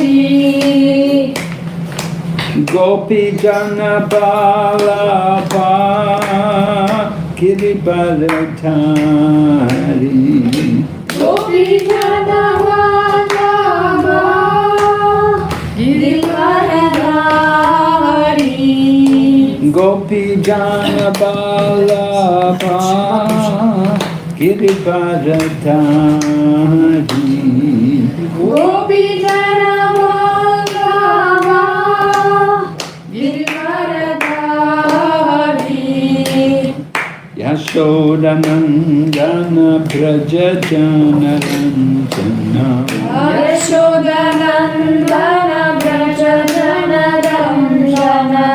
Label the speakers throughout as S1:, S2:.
S1: Bihari.
S2: Gopi Jana Balapa Giribaradhari.
S1: Gopi Jana Balapa Giribaradhari.
S2: Gopi Jana Balapa Giribaradhari.
S1: Gopi Jana Balapa Giribaradhari.
S2: Yashodanandana Braja Jana Ranjana.
S1: Yashodanandana Braja Jana Ranjana.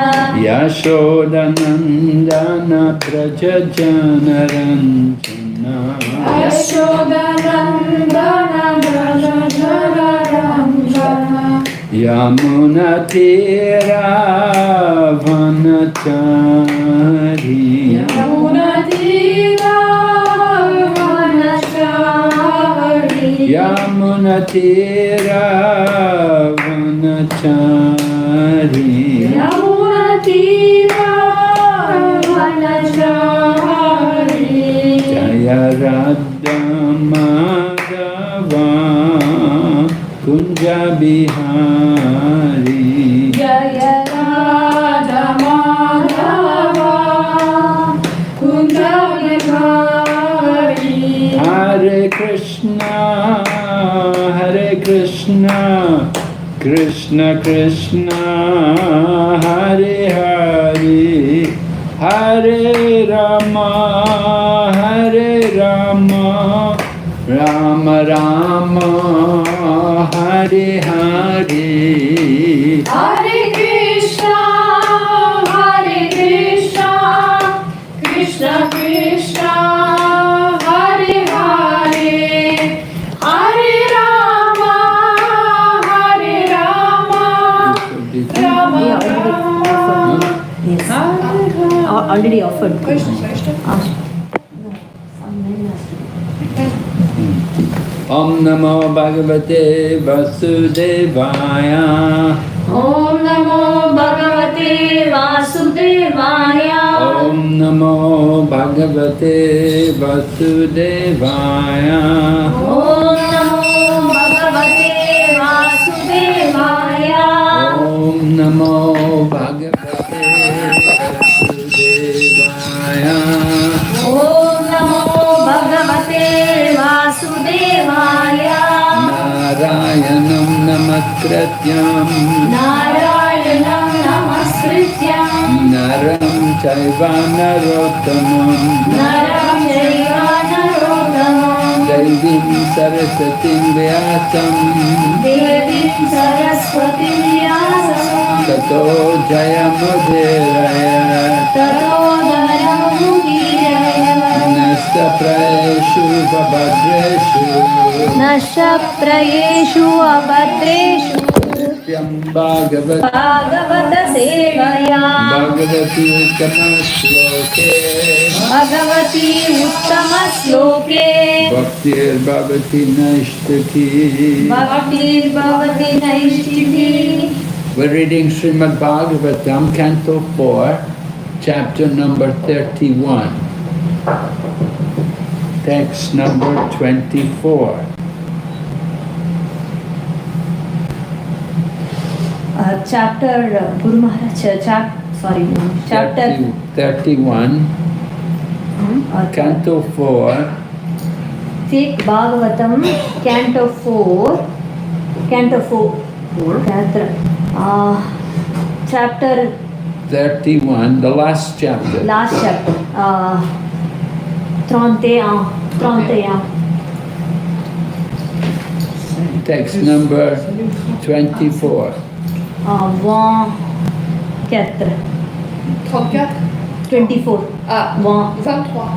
S2: Yashodanandana Braja Jana Ranjana.
S1: Yashodanandana Braja Jana Ranjana.
S2: Yamuna Tira Vanachari.
S1: Yamuna Tira Vanachari.
S2: Yamuna Tira Vanachari.
S1: Yamuna Tira Vanachari.
S2: Jaya Radha Madhava Kunja Bihari.
S1: Jaya Radha Madhava Kunja Bihari.
S2: Hare Krishna, Hare Krishna, Krishna Krishna, Hare Hare, Hare Rama, Hare Rama, Rama Rama, Hare Hare.
S1: Hare Krishna, Hare Krishna, Krishna Krishna, Hare Hare, Hare Rama, Hare Rama, Rama Rama.
S3: Yes. Already offered.
S2: Om Namo Bhagavate Vasudevaya.
S1: Om Namo Bhagavate Vasudevaya.
S2: Om Namo Bhagavate Vasudevaya.
S1: Om Namo Bhagavate Vasudevaya.
S2: Om Namo Bhagavate Vasudevaya.
S1: Om Namo Bhagavate Vasudevaya.
S2: Narayanam Namaskrityam
S1: Narayanam Namaskrityam
S2: Naram Chaiva Narottamam
S1: Naram Chaiva Narottamam
S2: Devim Sarasatim Vyasam
S1: Devim Saraswati Vyasam
S2: Tato Jayamudhiraya
S1: Tato Jayamudhiraya.
S2: Nasta Prayeshu Babhadreshu
S1: Nasha Prayeshu Abhadreshu
S2: Satyam Bhagavat
S1: Bhagavata Sevaya.
S2: Bhagavati Uttama Shloke
S1: Bhagavati Uttama Sloke
S2: Bhaktir Bhavati Naishtaki.
S1: Bhaktir Bhavati Naishtiti.
S2: We're reading Srimad Bhagavatam, Canto 4, chapter number 31. Text number 24.
S3: Chapter Guru Maharaj, chapter
S2: 31, Canto 4,
S3: take Bhagavatam, Canto 4, chapter
S2: 31, the last chapter.
S3: chapter, 31.
S2: Text number 24.
S3: 24. 24.
S1: Ah,
S3: 23.
S1: 24.
S3: 24.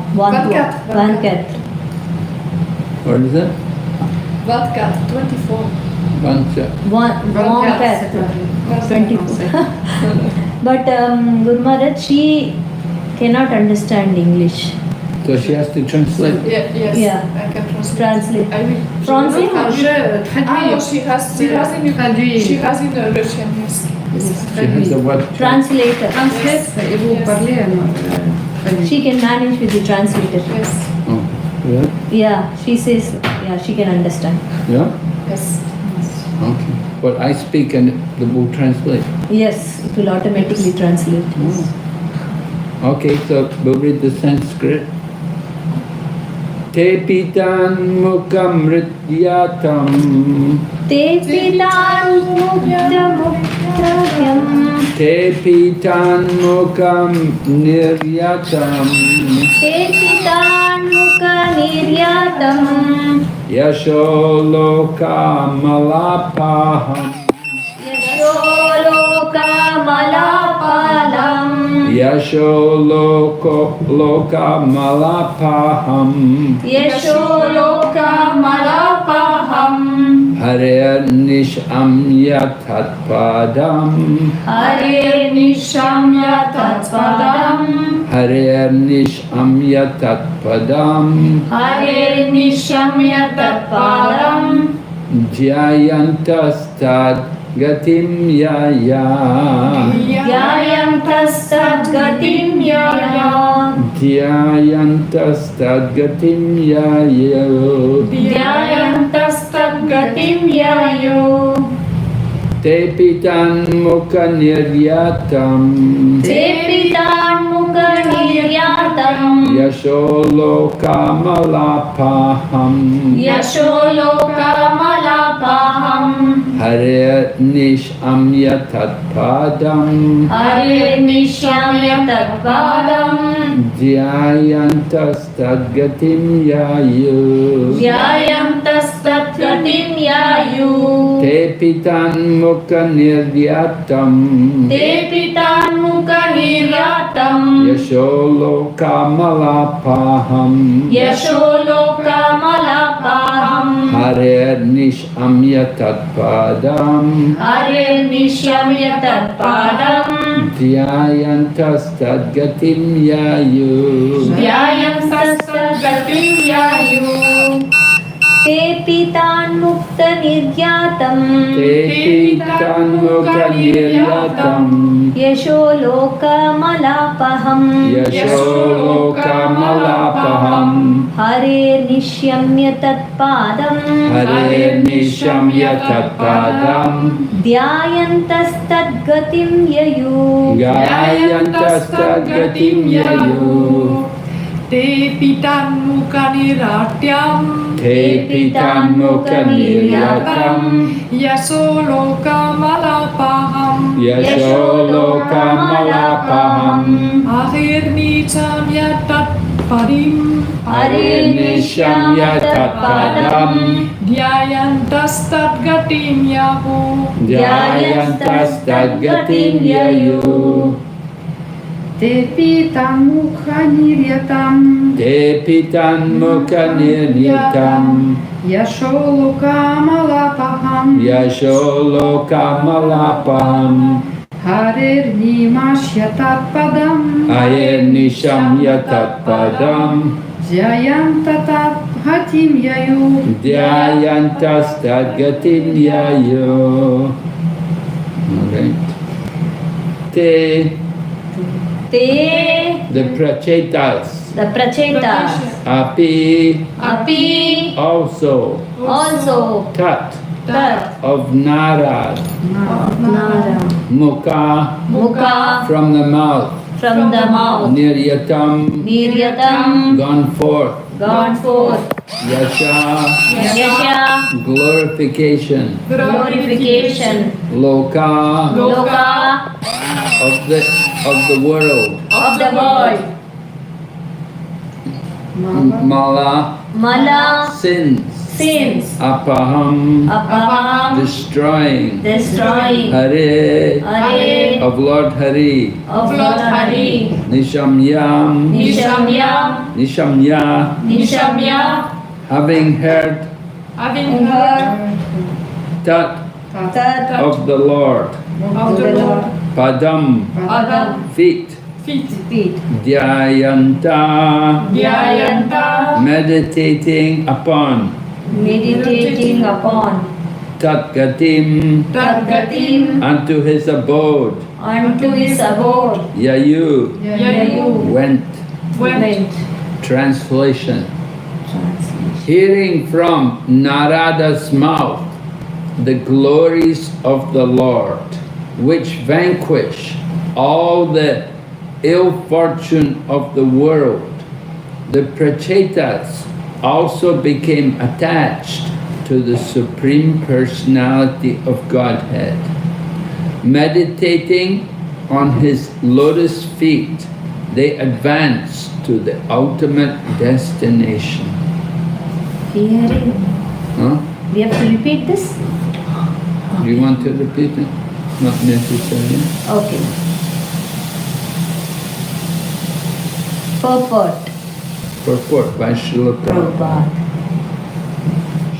S2: What is it?
S1: 24, 24.
S3: 24. But Guru Maharaj, she cannot understand English.
S2: So she has to translate.
S1: Yes,
S3: Yeah.
S1: I can
S3: Translate.
S4: I will.
S3: Translate?
S4: No, she has in Russian, yes.
S2: She has a what?
S3: Translator.
S1: Translate et vous
S4: Yes.
S1: parlez alors.
S3: She can manage with the translator.
S4: Yes.
S2: Oh, yeah?
S3: Yeah, she says, yeah, she can understand.
S2: Yeah?
S4: Yes.
S2: Okay. But I speak and the will translate.
S3: Yes, it will automatically translate. Yes.
S2: Okay, so we'll read the Sanskrit. Te pitan mukam rityatam.
S3: Te pitan mukta muktavyam.
S2: Te pitan mukam niryatam.
S3: Te pitan mukha niryatam.
S2: Yasho loka malapaham.
S3: Yasholoka malapalam.
S2: Yasho loka malapaham.
S3: Yasholoka malapaham.
S2: Hare nisham yatatpadam.
S3: Hare nishamya tatpadam.
S2: Hare nisham yatatpadam.
S3: Hare nishamya tatpadam.
S2: Jayantastad gatim yaya.
S3: Dhyayantastat gatim yaya.
S2: Jayantastad gatim yaya.
S3: Dhyayantastat gatim yayo.
S2: Te pitan mukha niryatam.
S3: Te pitan mukha niryatam.
S2: Yasho loka malapaham.
S3: Yasholoka malapaham.
S2: Hare nisham yatatpadam.
S3: Hare nishamya tatpadam.
S2: Jayantastad gatim yayu.
S3: Dhyayantastat gatim yayo.
S2: Te pitan mukha niryatam.
S3: Te pitan mukha niryatam.
S2: Yasho loka malapaham.
S3: Yasholoka malapaham.
S2: Hare nisham yatatpadam.
S3: Hare nishamya tatpadam.
S2: Jayantastad gatim yayu.
S3: Dhyayantastat gatim yayo. Te pitan mukta niryatam.
S2: Te pitan mukha niryatam.
S3: Yasholoka malapaham.
S2: Yasho loka malapaham.
S3: Hare nishamya tatpadam.
S2: Hare nisham yatatpadam.
S3: Dhyayantastat gatim yayu.
S2: Jayantastad gatim yayu.
S4: Te pitan mukha niratyam.
S2: Te pitan mukha niryatam.
S4: Yaso loka malapaham.
S2: Yasho loka malapaham.
S4: Ahir nicham yatat padim.
S3: Hare
S2: nisham yatatpadam.
S4: Dhyayantastat gatim yahu.
S2: Jayantastad gatim yayu.
S1: Te pitan mukha niryatam.
S2: Te pitan mukha niryatam.
S1: Yasholoka malapaham.
S2: Yasho loka malapaham.
S1: Harer nimashya tatpadam.
S2: Hare nisham yatatpadam.
S1: Jayantatat hatim yayu.
S2: Jayantastad gatim yayu. Alright. Te,
S3: Te
S2: the prachetas.
S3: the prachetas.
S2: Api,
S3: Api
S2: also.
S3: also.
S2: Tat,
S3: Tat
S2: of narad.
S3: Nara.
S2: Mukha,
S3: Mukha
S2: from the mouth.
S3: from the mouth.
S2: Niryatam,
S3: Niryatam
S2: gone forth.
S3: gone forth.
S2: Yasha,
S3: Yasha
S2: glorification.
S3: glorification.
S2: Loka,
S3: Loka
S2: of the world.
S3: of the world.
S2: Mala,
S3: Mala
S2: sins.
S3: sins.
S2: Apaham,
S3: Apaham
S2: destroying.
S3: destroying.
S2: Hare,
S3: Hare
S2: of Lord Hari.
S3: of Lord Hari.
S2: Nishamyam,
S3: Nishamya
S2: Nishamya,
S3: Nishamya
S2: having heard
S4: Having heard
S2: Tat
S3: Tat
S2: of the Lord.
S4: of the Lord.
S2: Padam,
S3: Padam
S2: feet.
S4: feet.
S3: feet.
S2: Dhyayanta,
S3: Dhyayanta,
S2: meditating upon
S3: meditating upon
S2: Tatgatim,
S4: Tadgatim,
S2: unto his abode.
S3: unto his abode.
S2: Yayu,
S4: Yayu,
S2: went.
S4: went.
S2: Translation. Hearing from Narada's mouth the glories of the Lord, which vanquish all the ill fortune of the world, the Prachetas also became attached to the Supreme Personality of Godhead. Meditating on his lotus feet, they advance to the ultimate destination.
S3: Hearing.
S2: Huh?
S3: We have to repeat this?
S2: Do you want to repeat it? Not necessary.
S3: Okay. Purport.
S2: Purport by Srila Prabhupada.
S3: Prabhupada.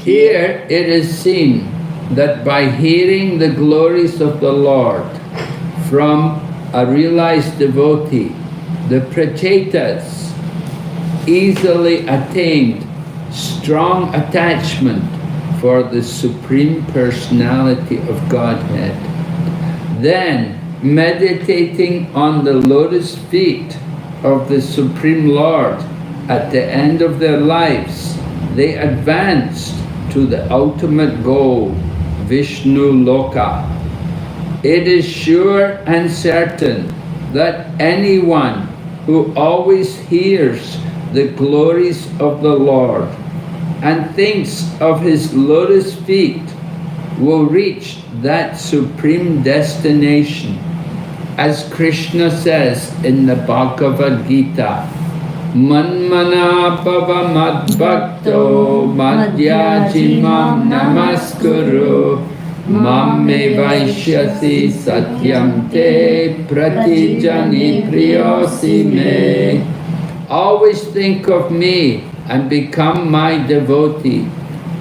S2: Here it is seen that by hearing the glories of the Lord from a realized devotee, the Prachetas easily attained strong attachment for the Supreme Personality of Godhead. Then, meditating on the lotus feet of the Supreme Lord at the end of their lives, they advanced to the ultimate goal, Vishnu Loka. It is sure and certain that anyone who always hears the glories of the Lord and thinks of his lotus feet will reach that supreme destination. As Krishna says in the Bhagavad Gita, Manmana bhava madbhakto madhyajimam namaskuru mamme vaishyasi satyam te pratijani priyosi me. Always think of me and become my devotee.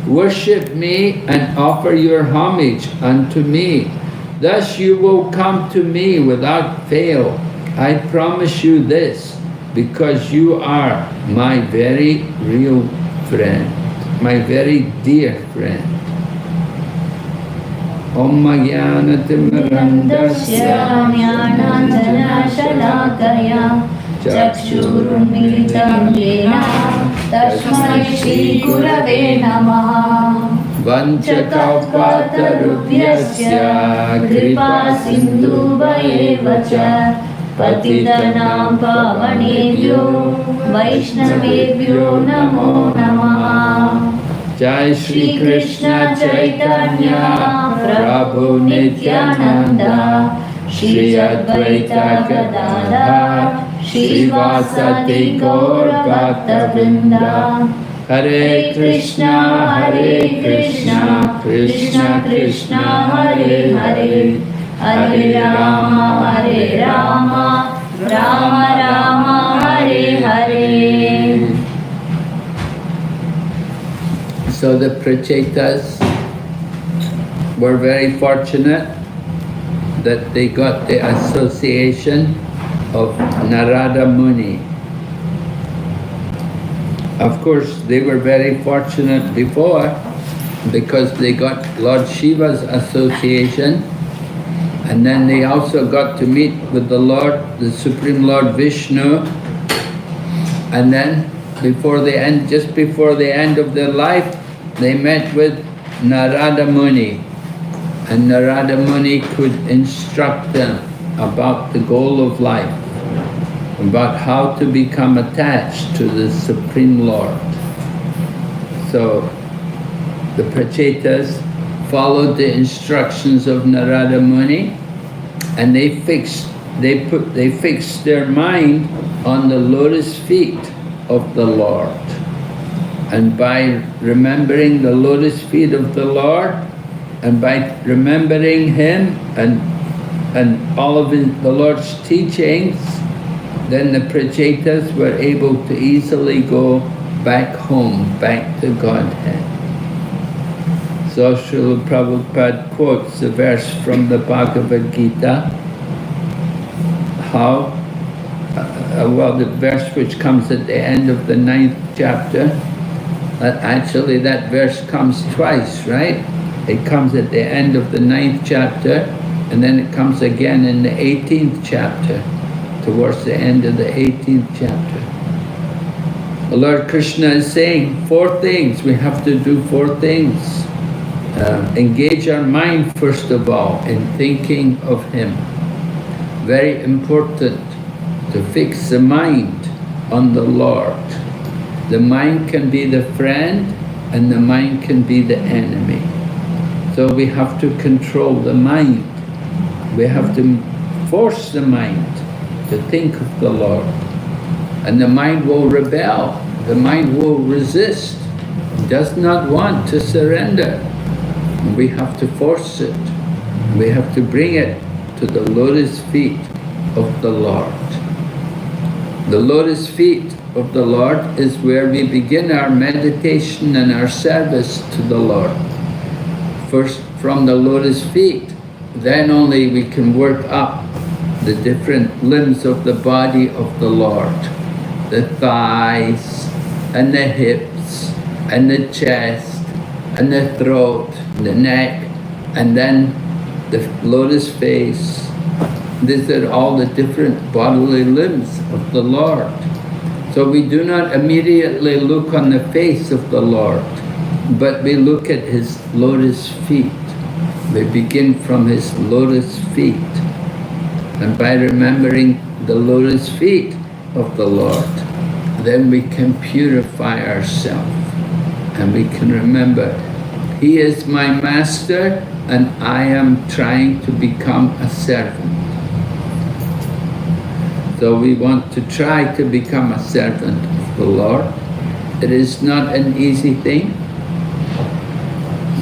S2: Worship me and offer your homage unto me. Thus you will come to me without fail. I promise you this, because you are my very real friend, my very dear friend. Om
S3: Mirandasya Jnanandjana Shalakaya Chakshurunmilitam Yena Tasmai Shri Gurave Namaha Vanchakalpatarubhyasya Kripa Sindhubhayeva cha Patitanam Pavanebhyo Vaishnavebhyo Namo Namaha.
S2: Jai Shri Krishna Chaitanya Prabhu Nityananda Shri Advaita Gadadhar Shri Vasati Gaur Bhakta Vrinda. Hare Krishna, Krishna Krishna, Hare Hare, Hare Rama, Rama Rama, Hare Hare. So the Prachetas were very fortunate that they got the association of Narada Muni. Of course, they were very fortunate before because they got Lord Shiva's association, and then they also got to meet with the Lord, the Supreme Lord Vishnu, and then just before the end of their life, they met with Narada Muni, and Narada Muni could instruct them about the goal of life, about how to become attached to the Supreme Lord. So the Prachetas followed the instructions of Narada Muni, and they fixed their mind on the lotus feet of the Lord. And by remembering the lotus feet of the Lord, and by remembering Him and all of the Lord's teachings, then the Prachetas were able to easily go back home, back to Godhead. So Srila Prabhupada quotes the verse from the Bhagavad Gita, how well, the verse which comes at the end of the 9th chapter, actually that verse comes twice, right? It comes at the end of the 9th chapter, and then it comes again in the 18th chapter, towards the end of the 18th chapter. The Lord Krishna is saying 4 things. We have to do 4 things. Engage our mind, first of all, in thinking of Him. Very important to fix the mind on the Lord. The mind can be the friend, and the mind can be the enemy. So we have to control the mind. We have to force the mind to think of the Lord. And the mind will rebel. The mind will resist. It does not want to surrender. And we have to force it. We have to bring it to the lotus feet of the Lord. The lotus feet of the Lord is where we begin our meditation and our service to the Lord. First, from the lotus feet, then only we can work up the different limbs of the body of the Lord. The thighs, and the hips, and the chest, and the throat, the neck, and then the lotus face. These are all the different bodily limbs of the Lord. So we do not immediately look on the face of the Lord, but we look at His lotus feet. We begin from His lotus feet. And by remembering the lotus feet of the Lord, then we can purify ourselves. And we can remember, He is my master, and I am trying to become a servant. So we want to try to become a servant of the Lord. It is not an easy thing.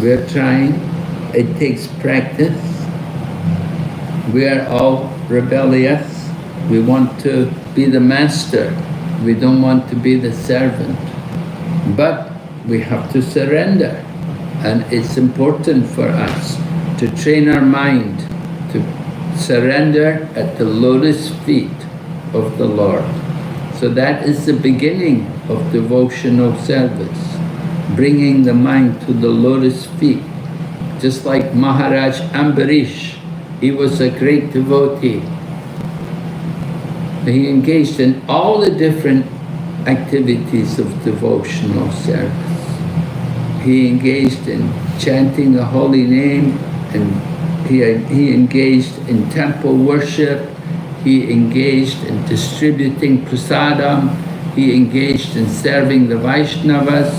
S2: We're trying. It takes practice. We are all rebellious. We want to be the master. We don't want to be the servant. But we have to surrender. And it's important for us to train our mind to surrender at the lotus feet of the Lord. So that is the beginning of devotional service, bringing the mind to the lotus feet. Just like Maharaj Ambarish, he was a great devotee. He engaged in all the different activities of devotional service. He engaged in chanting the holy name, and he engaged in temple worship. He engaged in distributing prasadam. He engaged in serving the Vaishnavas.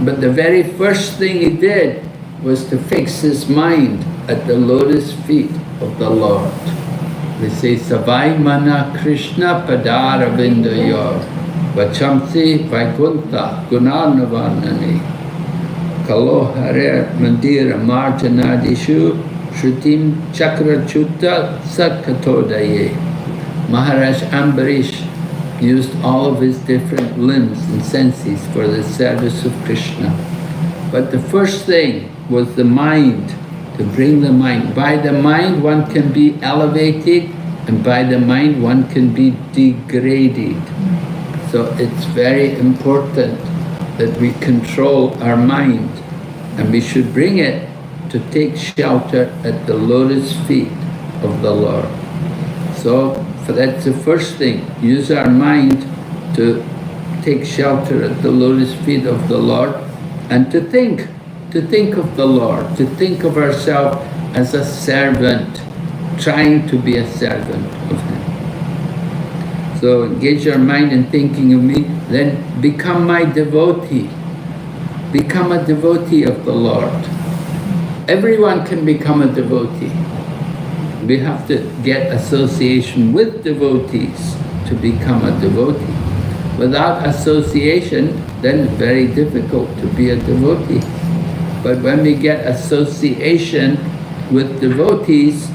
S2: But the very first thing he did was to fix his mind at the lotus feet of the Lord. We say, Savai mana Krishna padara vindayor, vachamsi vaikunta gunarnavarnani, kalo harer mandira marjanadishu, shrutim chakrachuta satkatodaye. Maharaj Ambarish used all of his different limbs and senses for the service of Krishna. But the first thing was the mind, to bring the mind. By the mind one can be elevated, and by the mind one can be degraded. So it's very important that we control our mind, and we should bring it to take shelter at the lotus feet of the Lord. So that's the first thing. Use our mind to take shelter at the lotus feet of the Lord, and to think of the Lord, to think of ourselves as a servant, trying to be a servant of Him. So engage our mind in thinking of me, then become my devotee. Become a devotee of the Lord. Everyone can become a devotee. We have to get association with devotees to become a devotee. Without association, then it's very difficult to be a devotee. But when we get association with devotees,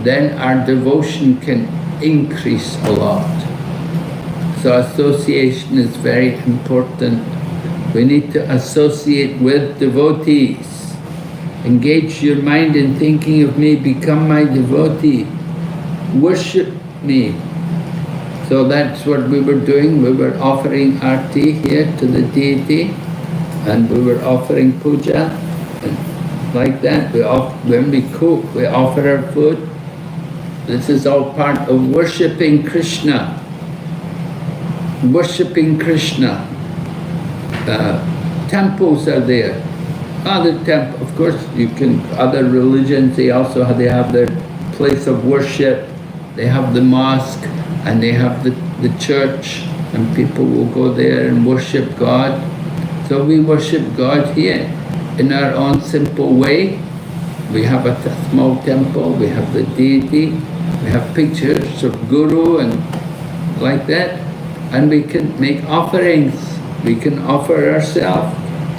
S2: then our devotion can increase a lot. So association is very important. We need to associate with devotees. Engage your mind in thinking of me, become my devotee. Worship me. So that's what we were doing. We were offering arti here to the deity, and we were offering puja, and like that. When we cook, we offer our food. This is all part of worshipping Krishna. Worshipping Krishna. Temples are there. Other temple, of course, other religions, they have their place of worship. They have the mosque, and they have the church, and people will go there and worship God. So we worship God here in our own simple way. We have a small temple, we have the deity, we have pictures of Guru and like that, and we can make offerings. We can offer ourselves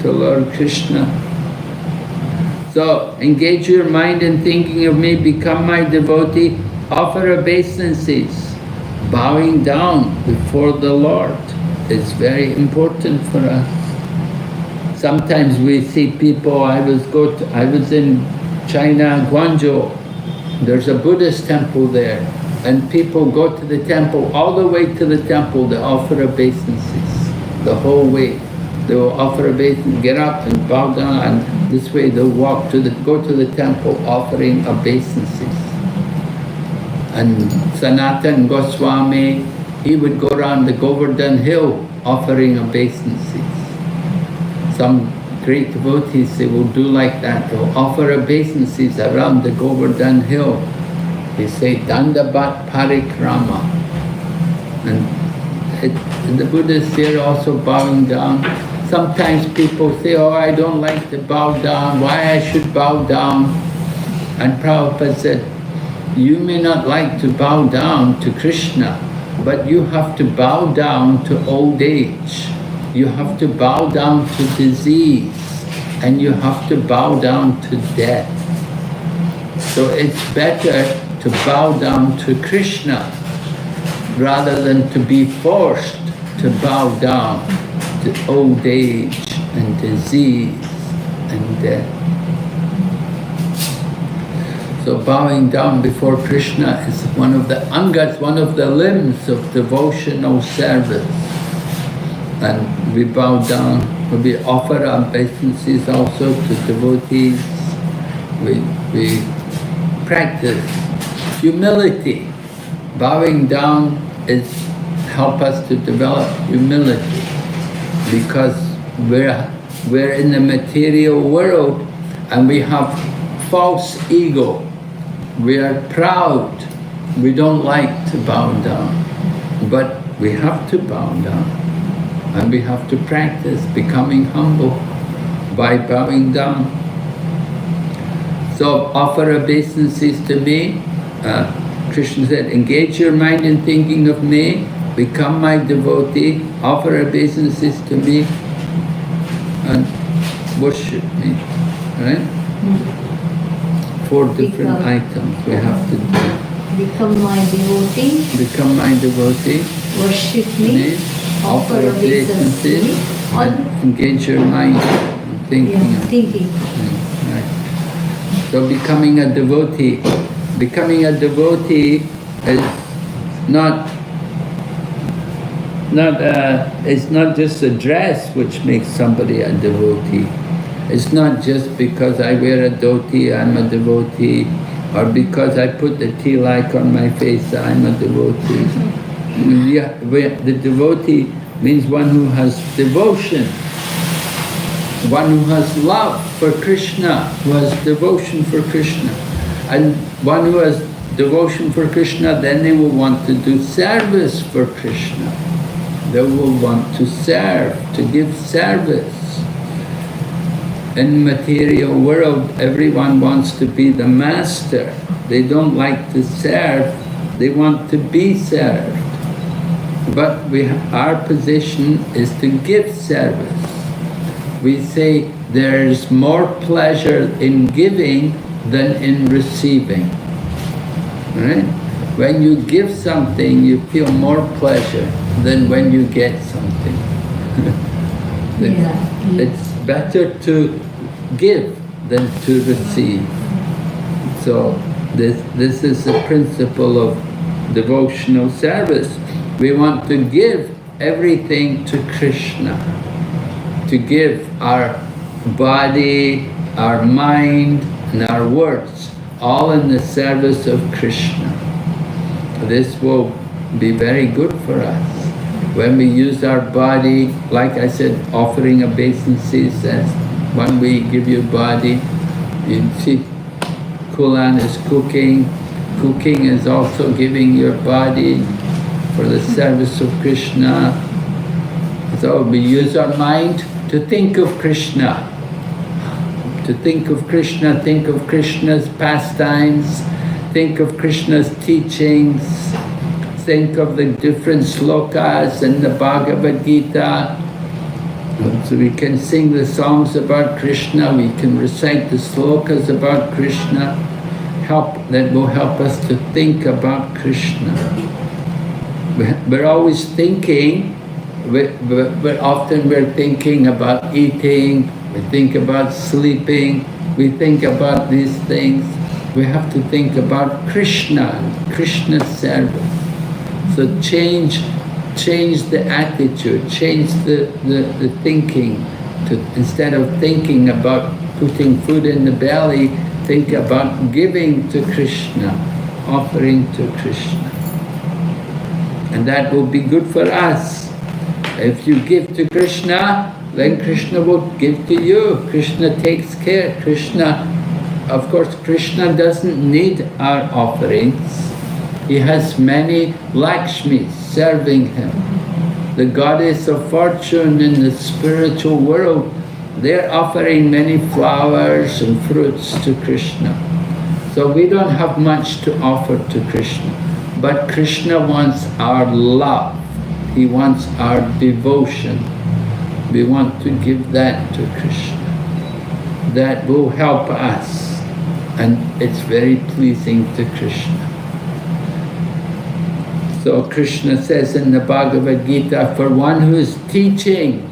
S2: to Lord Krishna. So engage your mind in thinking of me, become my devotee, offer obeisances. Bowing down before the Lord is very important for us. Sometimes we see people, I was in China, Guangzhou, there's a Buddhist temple there, and people go to the temple, all the way to the temple, they offer obeisances, the whole way. They will offer obeisance, get up and bow down, and this way they'll go to the temple offering obeisances. And Sanatan Goswami, he would go around the Govardhan hill offering obeisances. Some great devotees, they will do like that. They'll offer obeisances around the Govardhan hill. They say Dandabat Parikrama. And the Buddhists here also bowing down. Sometimes people say, oh, I don't like to bow down, why I should bow down? And Prabhupada said, you may not like to bow down to Krishna, but you have to bow down to old age. You have to bow down to disease, and you have to bow down to death. So it's better to bow down to Krishna rather than to be forced to bow down to old age and disease and death. So bowing down before Krishna is one of the angas, one of the limbs of devotional service. And we bow down, we offer obeisances also to devotees. We practice humility. Bowing down help us to develop humility, because we're in the material world and we have false ego. We are proud. We don't like to bow down, but we have to bow down, and we have to practice becoming humble by bowing down. So offer obeisances to me. Krishna said, engage your mind in thinking of me, become my devotee, offer obeisances to me, and worship me. Right? 4 different items we have to do.
S3: Become my devotee.
S2: Become my devotee.
S3: Worship me.
S2: Offer obeisances. And engage your mind in thinking of
S3: thinking.
S2: Right. So becoming a devotee. Becoming a devotee is it's not just a dress which makes somebody a devotee. It's not just because I wear a dhoti, I'm a devotee, or because I put the tilak on my face, I'm a devotee. The devotee means one who has devotion, one who has love for Krishna, who has devotion for Krishna. And one who has devotion for Krishna, then they will want to do service for Krishna. They will want to serve, to give service. In the material world, everyone wants to be the master. They don't like to serve, they want to be served. But our position is to give service. We say there is more pleasure in giving than in receiving. Right? When you give something, you feel more pleasure than when you get something. It's better to give than to receive. So this is the principle of devotional service. We want to give everything to Krishna. To give our body, our mind, and our words, all in the service of Krishna. This will be very good for us. When we use our body, like I said, offering obeisances, when we give your body, you see, Kulan is cooking. Cooking is also giving your body for the service of Krishna. So we use our mind to think of Krishna. To think of Krishna, think of Krishna's pastimes, think of Krishna's teachings, think of the different slokas in the Bhagavad Gita. So we can sing the songs about Krishna, we can recite the slokas about Krishna, that will help us to think about Krishna. We're always thinking, but often we're thinking about eating, we think about sleeping, we think about these things. We have to think about Krishna, Krishna's service. So change the attitude, change the thinking. Instead of thinking about putting food in the belly, think about giving to Krishna, offering to Krishna. And that will be good for us. If you give to Krishna, then Krishna will give to you. Krishna takes care. Krishna, of course, Krishna doesn't need our offerings. He has many Lakshmis serving him. The goddess of fortune in the spiritual world, they're offering many flowers and fruits to Krishna. So we don't have much to offer to Krishna. But Krishna wants our love. He wants our devotion. We want to give that to Krishna. That will help us, and it's very pleasing to Krishna. So Krishna says in the Bhagavad Gita, for one who is teaching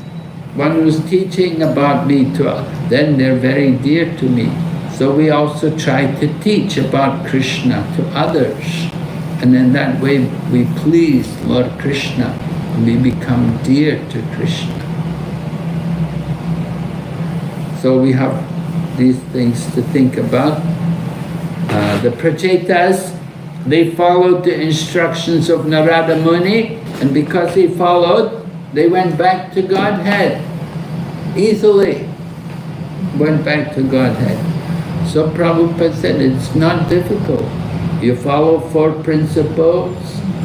S2: about me, then they're very dear to me. So we also try to teach about Krishna to others. And in that way we please Lord Krishna, and we become dear to Krishna. So we have these things to think about. The Prachetas, they followed the instructions of Narada Muni, and because he followed, they went back to Godhead. Easily went back to Godhead. So Prabhupada said it's not difficult. You follow 4 principles,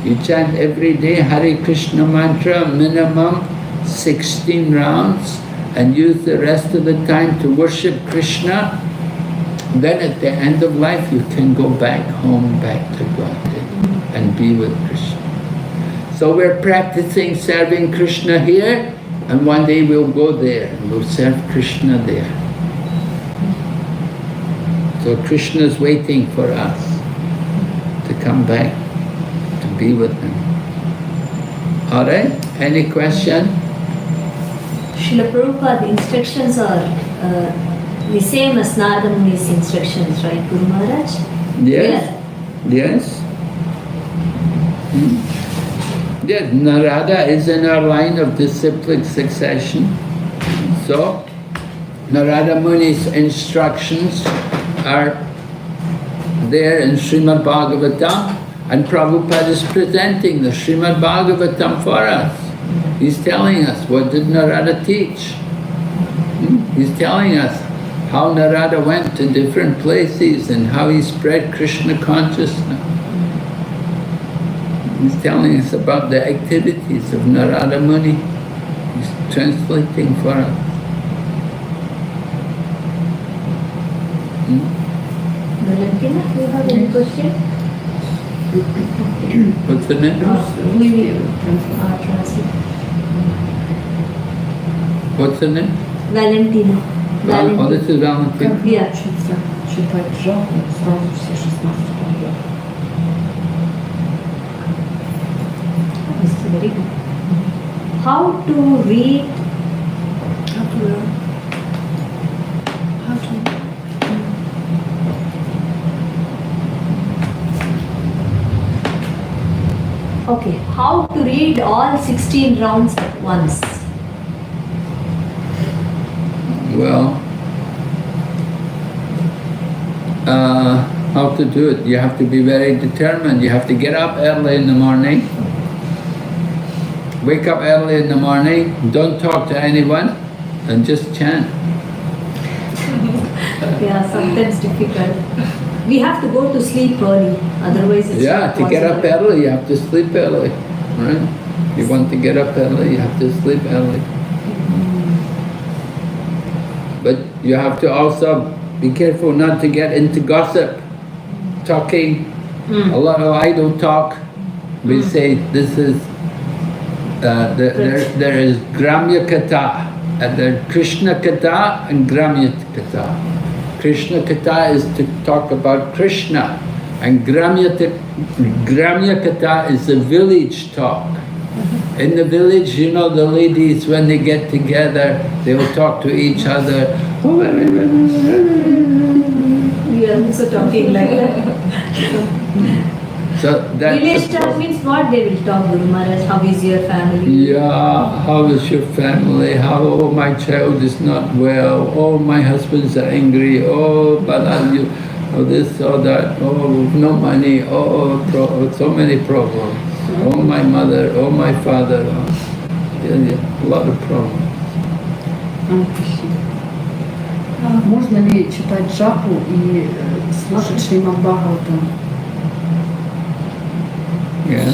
S2: you chant every day Hare Krishna mantra, minimum 16 rounds, and use the rest of the time to worship Krishna. Then at the end of life you can go back home, back to Godhead and be with Krishna. So we're practicing serving Krishna here, and one day we'll go there and we'll serve Krishna there. So Krishna's waiting for us to come back to be with him. All right, any question?
S3: Srila Prabhupada, the instructions are the same as Narada Muni's instructions, right, Guru Maharaj?
S2: Yes. Yes. Yes, Narada is in our line of disciplic succession. So, Narada Muni's instructions are there in Srimad Bhagavatam, and Prabhupada is presenting the Srimad Bhagavatam for us. He's telling us, what did Narada teach? He's telling us how Narada went to different places and how he spread Krishna consciousness. He's telling us about the activities of Narada Muni. He's translating for us.
S3: Valentina, do you have any question?
S2: What's the name?
S3: Translate.
S2: What's the name?
S3: Valentina.
S2: Oh, this is Valentina.
S3: Yeah.
S1: Читать жалко, сразу все 16 пойдет.
S3: It's very good. How to read? Okay, how to read all 16 rounds at once?
S2: Well, how to do it? You have to be very determined. You have to get up early in the morning. Wake up early in the morning, don't talk to anyone, and just chant.
S3: Yeah, sometimes difficult. We have to go to sleep early, otherwise it's
S2: Yeah,
S3: not
S2: to get up
S3: possible.
S2: early, you have to sleep early, right? You want to get up early, you have to sleep early. But you have to also be careful not to get into gossip, talking, a lot of idle talk. We say this is, there is Gramya Katha, and there's Krishna Katha and Gramya Katha. Krishna Katha is to talk about Krishna, and Gramya Katha is the village talk. In the village, you know, the ladies, when they get together, they will talk to each other.
S3: We are also talking like that.
S2: So that's
S3: Village
S2: the
S3: talk means what they will talk, Guru Maharaj? How is your family?
S2: Yeah, how is your family? How, oh, my child is not well. Oh, my husband's angry. Oh, but you, oh, this or that. Oh, no money. Oh, so many problems. Oh, my mother. Oh, my father. Oh, yeah, a lot of problems.
S1: Можно ли читать джапу и слушать Шримад Бхагаватам?
S2: Yeah.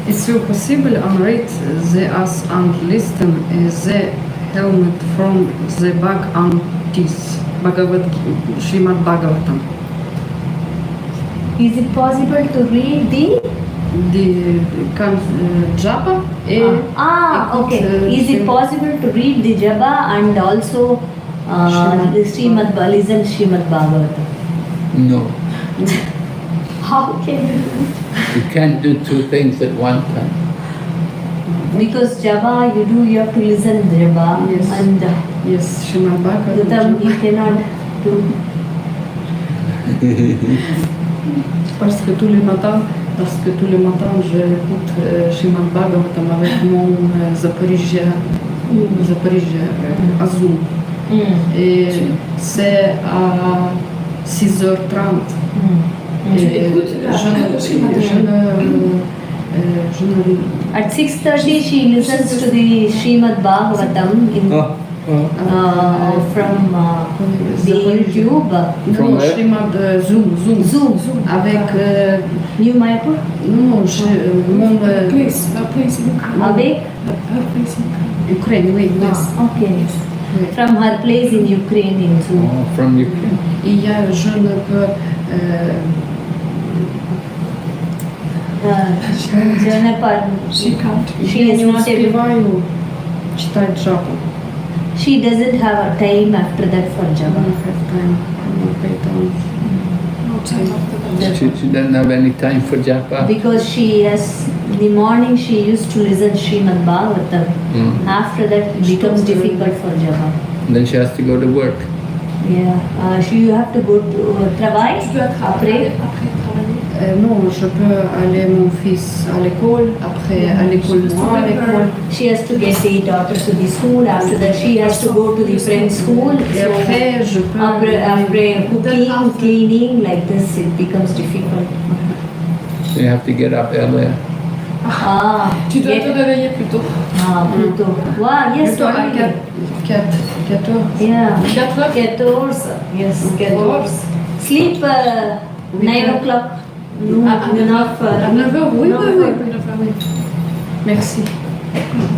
S1: Is it possible to read the as and listen the helmet from the back and this Srimad Bhagavatam?
S3: Is it possible to read the?
S1: The japa?
S3: Okay. Is it possible to read the japa and also the listen Srimad Bhagavatam?
S2: No.
S3: How can you do it?
S2: You can't do two things at one time.
S3: Because japa you have to listen the japa,
S1: Yes.
S3: and
S1: Yes, Srimad
S3: Gautam
S1: Bhagavatam.
S3: you cannot do.
S1: Parce que tous les matins, j'écoute Srimad Bhagavatam avec mon Zaporizhia à Zoom. Et c'est à 6h30.
S4: Tu écoutes
S3: At 6:30 she listens to the Srimad Bhagavatam in, from the YouTube.
S2: From
S1: Non,
S2: where?
S1: Srimad Zoom. Avec...
S3: New Mayapur?
S1: Non, mon...
S4: place in Ukraine.
S3: Avec?
S4: Her place in Ukraine.
S1: Ukraine, oui, yes.
S3: Okay.
S1: Oui.
S3: From her place in Ukraine in Zoom.
S2: Oh, from Ukraine.
S1: Et je ne peux...
S3: Jennifer,
S4: She can't.
S3: she is
S1: не
S3: not able.
S1: успеваю читать джапу.
S3: She doesn't have a time after that for
S1: I don't
S3: japa.
S1: have time.
S4: No time after that.
S2: She doesn't have any time for japa.
S3: Because she has, in the morning she used to listen Srimad Bhagavatam. After that it becomes difficult for japa.
S2: Then she has to go to work.
S3: Yeah, you have to go to travail,
S4: Tu dois
S3: après.
S4: après travailler.
S1: Non, je peux aller mon fils à l'école, après à l'école, moi à l'école.
S3: She has to get the daughter to the school, after that she has to go to the friend's school.
S1: Et après, je peux...
S3: After cooking, cleaning, like this it becomes difficult.
S2: So you have to get up earlier.
S4: Tu dois te
S3: get-
S4: réveiller plus tôt.
S3: Plutôt. Wow, yes,
S1: Plutôt à
S3: only.
S1: 14.
S3: Yeah.
S4: 4 heures.
S3: 14, yes, 14. Sleep 9 o'clock. Enough.
S4: 9h, oui,
S3: enough,
S4: 9h, oui.
S1: Merci.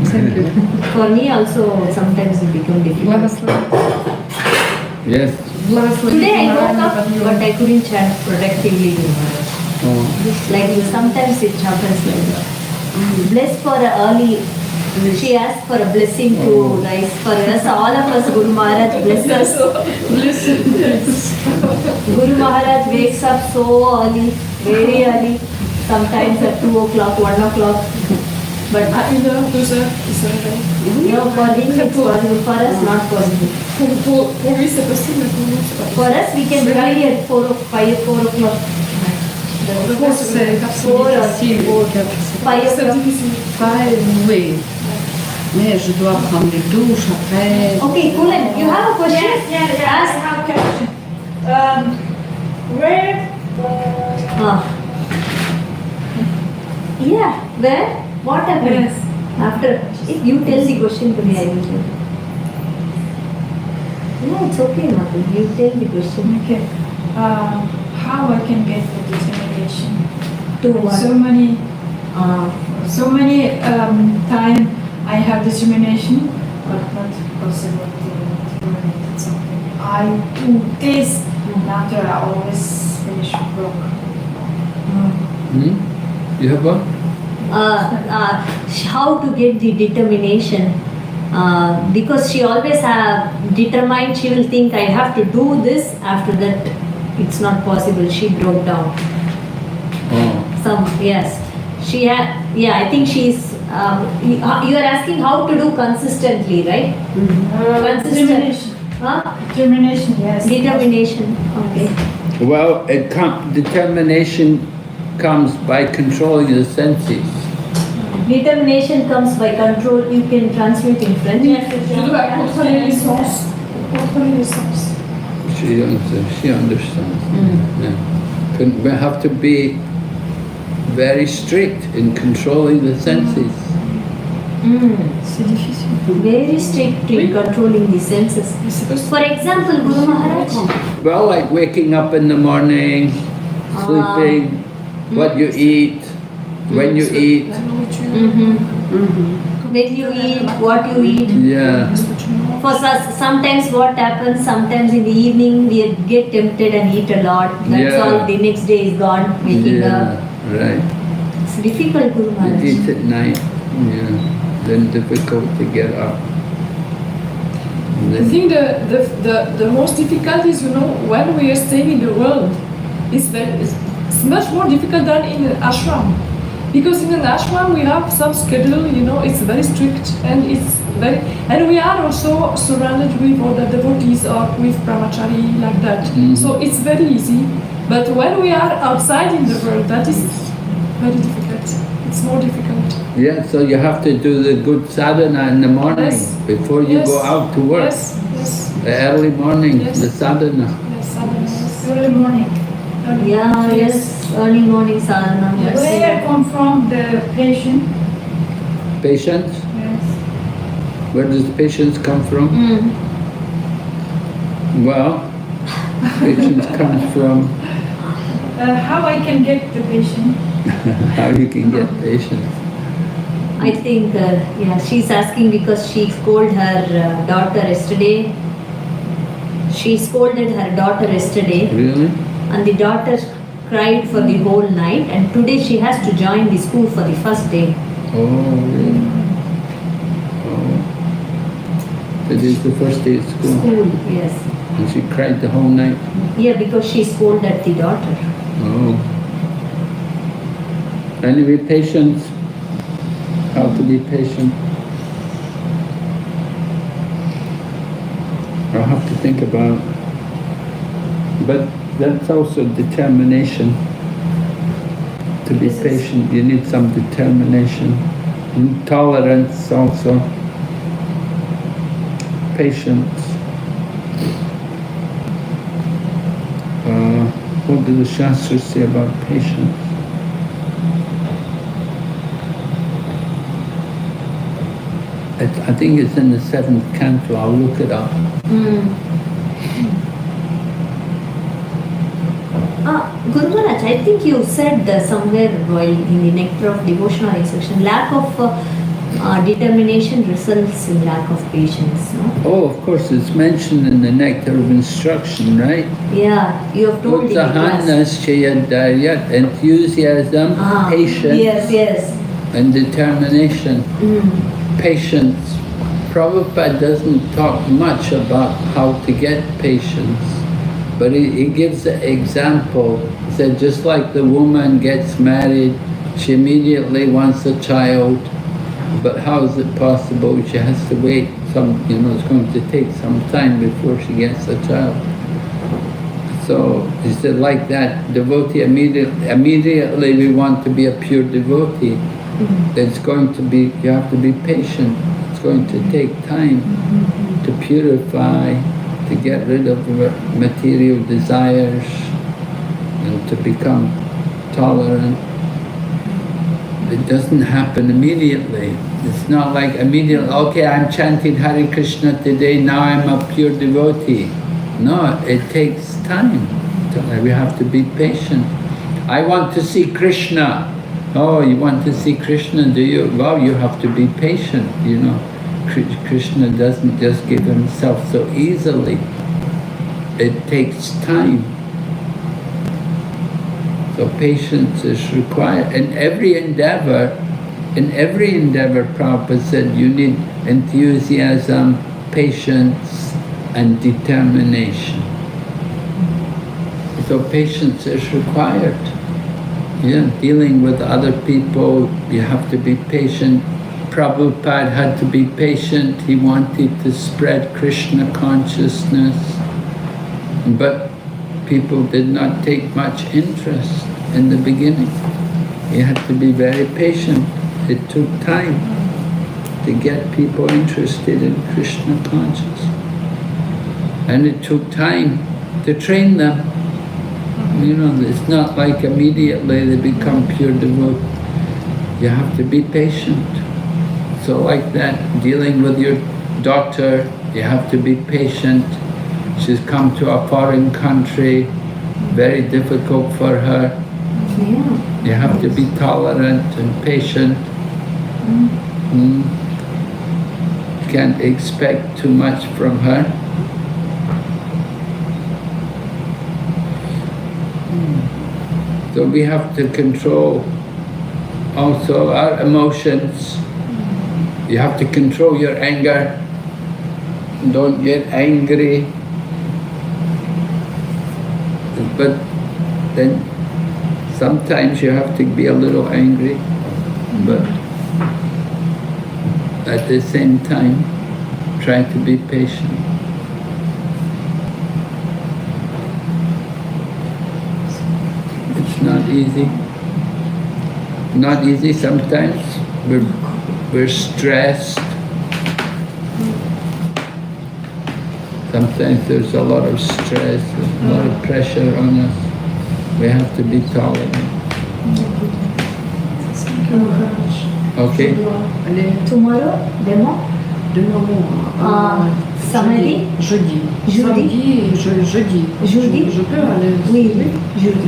S1: Thank you.
S3: For me also sometimes it become difficult.
S1: Благослови.
S2: Yes.
S1: Благослови.
S3: Today I woke up but I couldn't chant productively.
S2: Oh.
S3: Like sometimes it happens like that. Bless for a early. She asked for a blessing to rise for us. All of us, Guru Maharaj bless us. Guru Maharaj wakes up so early, very early. Sometimes at 2 o'clock, 1 o'clock. But
S4: À 1h, 2h, il se réveille.
S3: you know, for him it's possible. For us, not possible.
S4: Pour lui, c'est possible, mais pour nous, c'est pas
S3: For us, we can ready at 4 or 5, 4 o'clock.
S1: Forse
S3: Four or
S1: difficile,
S3: four.
S1: car
S3: 5
S4: C'est
S3: o'clock.
S4: difficile.
S1: oui. Mais je dois prendre les douches après.
S3: Okay, Kulan, you have a question?
S5: I
S3: Ask.
S5: have a question. Where?
S3: Ah. Yeah, where? What happened?
S5: Yes.
S3: After, if you tell the question to me, I will tell. No, it's okay, Mother. You tell the question.
S5: Okay. How I can get the determination?
S3: To what?
S5: So many time I have determination, but not possible to terminate something. I do this, and after I always finish broke.
S2: You have one?
S3: How to get the determination? Because she always have determined, she will think I have to do this. After that, it's not possible. She broke down.
S2: Oh.
S3: Yes, she had. Yeah, I think she's. You are asking how to do consistently, right? Consistent.
S5: Determination.
S3: Huh?
S5: Determination, yes.
S3: Determination. Okay.
S2: Well, determination comes by controlling the senses.
S3: Determination comes by control. You can translate in French.
S4: Je dois contrôler les sens. Contrôler les sens.
S2: She understands. Yeah. We have to be very strict in controlling the senses.
S1: C'est difficile.
S3: Very strict in controlling the senses. For example, Guru Maharaj.
S2: Well, like waking up in the morning, sleeping, what you eat, when you eat.
S3: When you eat, what you eat.
S2: Yeah.
S3: For us, sometimes what happens, sometimes in the evening we get tempted and eat a lot. That's
S2: Yeah.
S3: all, the next day is gone, waking up.
S2: Right.
S3: It's difficult, Guru
S2: You
S3: Maharaj.
S2: eat at night. Yeah. Then difficult to get up. And
S4: I
S2: then-
S4: think the most difficult is, when we are staying in the world, it's much more difficult than in an ashram. Because in an ashram we have some schedule, it's very strict and and we are also surrounded with other devotees or with brahmachari like that. So it's very easy. But when we are outside in the world, that is very difficult. It's more difficult.
S2: Yeah, so you have to do the good sadhana in the morning
S4: Yes.
S2: before you go
S4: Yes.
S2: out to work.
S4: Yes.
S2: The early morning,
S4: Yes.
S2: the sadhana.
S4: Yes, sadhana, yes.
S5: Early morning.
S3: Yeah, yes, early morning sadhana.
S4: Yes.
S5: Where come from the patient?
S2: Patience?
S5: Yes.
S2: Where does patience come from? Well, patience comes from
S5: How I can get the patient?
S2: how you can get patience.
S3: I think, she's asking because she scolded her daughter yesterday. She scolded her daughter yesterday,
S2: Really?
S3: and the daughter cried for the whole night, and today she has to join the school for the first day.
S2: Oh, really? Oh. Today's the first day at school.
S3: School, yes.
S2: And she cried the whole night.
S3: Yeah, because she scolded the daughter.
S2: Oh. Anyway, patience. How to be patient. I'll have to think about. But that's also determination. To be patient, you need some determination. And tolerance also. Patience. What do the Shastras say about patience? I think it's in the 7th canto, I'll look it up.
S3: Guru Maharaj, I think you said somewhere while in the Nectar of Devotional Instruction, lack of determination results in lack of patience, no?
S2: Oh, of course, it's mentioned in the Nectar of Instruction, right?
S3: Yeah, you have told in the class.
S2: Utsahanas chayadayat, enthusiasm, patience,
S3: Yes.
S2: and determination. Patience. Prabhupada doesn't talk much about how to get patience, but he gives an example. He said, just like the woman gets married, she immediately wants a child, but how is it possible? She has to wait it's going to take some time before she gets a child. So he said, like that devotee, immediately we want to be a pure devotee. It's going to be, you have to be patient. It's going to take time to purify, to get rid of material desires, and to become tolerant. It doesn't happen immediately. It's not like immediately, okay, I'm chanting Hare Krishna today, now I'm a pure devotee. No, it takes time. We have to be patient. I want to see Krishna. Oh, you want to see Krishna, do you? Well, you have to be patient, you know. Krishna doesn't just give himself so easily. It takes time. So patience is required. In every endeavor, Prabhupada said you need enthusiasm, patience, and determination. So patience is required. Yeah, dealing with other people, you have to be patient. Prabhupada had to be patient. He wanted to spread Krishna consciousness, but people did not take much interest in the beginning. You had to be very patient. It took time to get people interested in Krishna consciousness. And it took time to train them. You know, it's not like immediately they become pure devotees. You have to be patient. So like that, dealing with your daughter, you have to be patient. She's come to a foreign country, very difficult for her.
S3: Yeah.
S2: You have to be tolerant and patient. Can't expect too much from her. So we have to control also our emotions. You have to control your anger. Don't get angry. But then sometimes you have to be a little angry, but at the same time, try to be patient. It's not easy. Not easy sometimes. We're stressed. Sometimes there's a lot of stress, a lot of pressure on us. We have to be tolerant. Okay?
S3: Tomorrow, demo? Samedi?
S1: Jeudi.
S3: Jeudi?
S1: Jeudi.
S3: Jeudi?
S1: Je peux aller.
S3: Oui, oui, jeudi.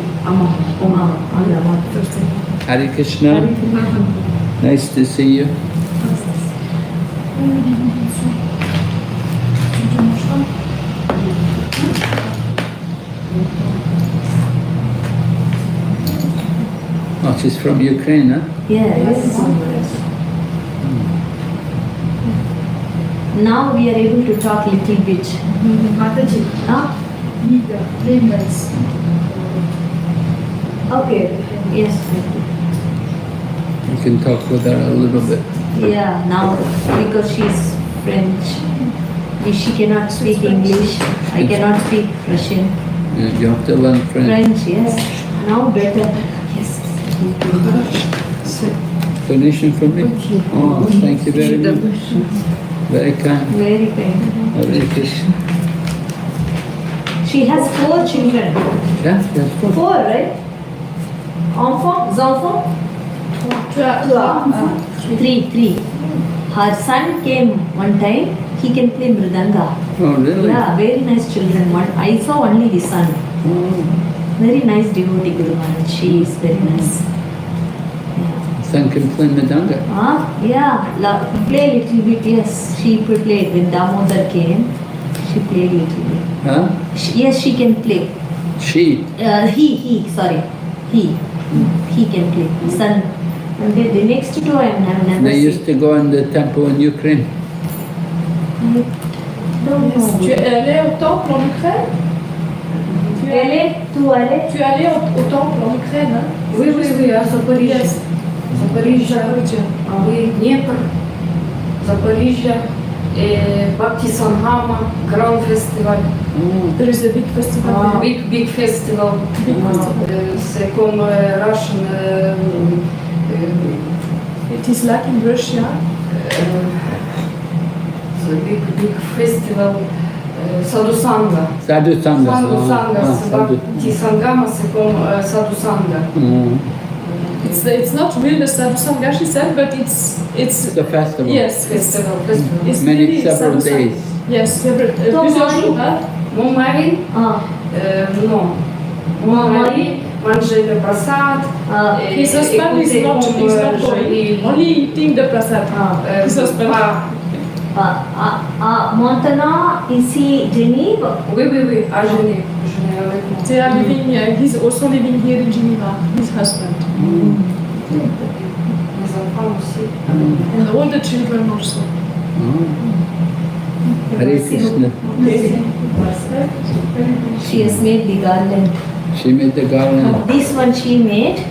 S2: Hare Krishna. Nice to see you. Oh, she's from Ukraine, huh?
S3: Yes. Now we are able to talk little bit.
S5: Mataji,
S3: Huh?
S5: need 3 minutes.
S3: Okay. Yes.
S2: You can talk with her a little bit.
S3: Yeah, now because she's French, she cannot speak English. I cannot speak Russian.
S2: You have to learn French.
S3: French, yes. Now better. Yes.
S2: Donation from me? Oh, thank you very much. Very kind.
S3: Very kind.
S2: Hare Krishna.
S3: She has 4 children.
S2: Yeah, that's good.
S3: 4, right? Enfants? Enfants? 3. Her son came one time. He can play mridanga.
S2: Oh, really?
S3: Yeah, very nice children. I saw only the son.
S2: Oh.
S3: Very nice devotee Guru Maharaj. She is very nice.
S2: Son can play Mridanga.
S3: Yeah, play little bit, yes. She played when Damodar came. She played little bit.
S2: Huh?
S3: Yes, she can play.
S2: She.
S3: He can play. Son. And the next 2 I have never
S2: They
S3: seen.
S2: used to go in the temple in Ukraine.
S3: I don't know.
S4: Tu es allé au temple en Ukraine? Tu es allé au temple en Ukraine, hein?
S1: Oui, à Запоріжжя. Запоріжжя. Oui, Дніпр. Запоріжжя. Bhakti Sanghama, Grand Festival,
S4: There is a big festival. there.
S1: big festival. C'est comme Russian.
S4: It is like in Russia.
S1: The big festival. Sadhusanga.
S2: Sadhu Sangha.
S1: Sadhusanga.
S2: Sadhu.
S1: Bhakti Sanghama, c'est comme Sadhusanga.
S4: It's not really sadhu sangha, she said, but it's
S2: It's a festival.
S4: yes,
S1: Festival.
S4: it's
S2: Many
S4: really
S2: several
S4: sadhu sangha.
S2: days.
S4: Yes, several.
S3: So
S4: Plusieurs
S3: why-
S4: jours, hein?
S1: Mon mari, non. Mon mari mangeait le prasad.
S4: His husband is not going, only eating the prasad. His husband.
S3: Montana, is he Geneva?
S1: Oui, à Genève. Genève avec moi.
S4: They are living, he's also living here in Geneva, his husband.
S1: Les enfants aussi.
S4: And all the children also.
S2: Hare Krishna.
S3: She has made the garland.
S2: She made the garland.
S3: This one she made.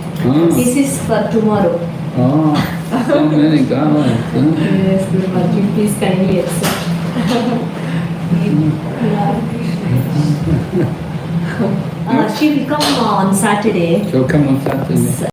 S3: This is for tomorrow.
S2: Oh, so many garlands.
S3: Yes, Guruji, please kindly accept. She will come on Saturday.
S2: So come on Saturday.